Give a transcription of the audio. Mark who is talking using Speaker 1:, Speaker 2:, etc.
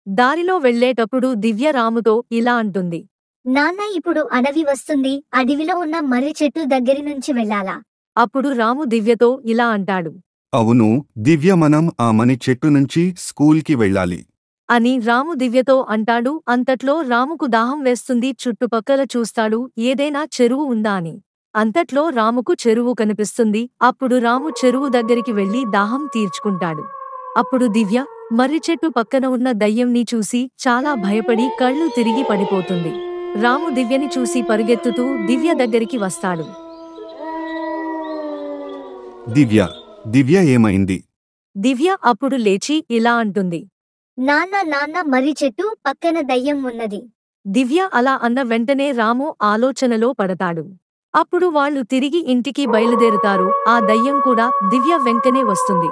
Speaker 1: దారిలో వెళ్ళేటప్పుడు దివ్య రాముతో ఇలా అంటుంది.
Speaker 2: నాన్న ఇప్పుడు అడవి వస్తుంది, అడవిలో ఉన్న మర్రి చెట్టు దగ్గరి నుంచి వెళ్ళాలా?
Speaker 1: అప్పుడు రాము దివ్యతో ఇలా అంటాడు.
Speaker 3: అవును దివ్య, మనం ఆ మని చెట్టు నుంచి స్కూల్కి వెళ్ళాలి
Speaker 1: అని రాము దివ్యతో అంటాడు. అంతట్లో రాముకు దాహం వేస్తుంది. చుట్టుపక్కల చూస్తాడు ఏదైనా చెరువు ఉందా అని. అంతట్లో రాముకు చెరువు కనిపిస్తుంది. అప్పుడు రాము చెరువు దగ్గరికి వెళ్లి దాహం తీర్చుకుంటాడు. అప్పుడు దివ్య మర్రి చెట్టు పక్కన ఉన్న దయ్యంని చూసి చాలా భయపడి కళ్ళు తిరిగి పడిపోతుంది. రాము దివ్యని చూసి పరుగెత్తుతూ దివ్య దగ్గరికి వస్తాడు.
Speaker 3: దివ్య దివ్య ఏమైంది?
Speaker 1: దివ్య అప్పుడు లేచి ఇలా అంటుంది.
Speaker 2: నాన్న మర్రి చెట్టు పక్కన దయ్యం ఉన్నది.
Speaker 1: దివ్య అలా అన్న వెంటనే రాము ఆలోచనలో పడతాడు. అప్పుడు వాళ్ళు తిరిగి ఇంటికి బయలుదేరుతారు. ఆ దయ్యం కూడా దివ్య వెంకనే వస్తుంది.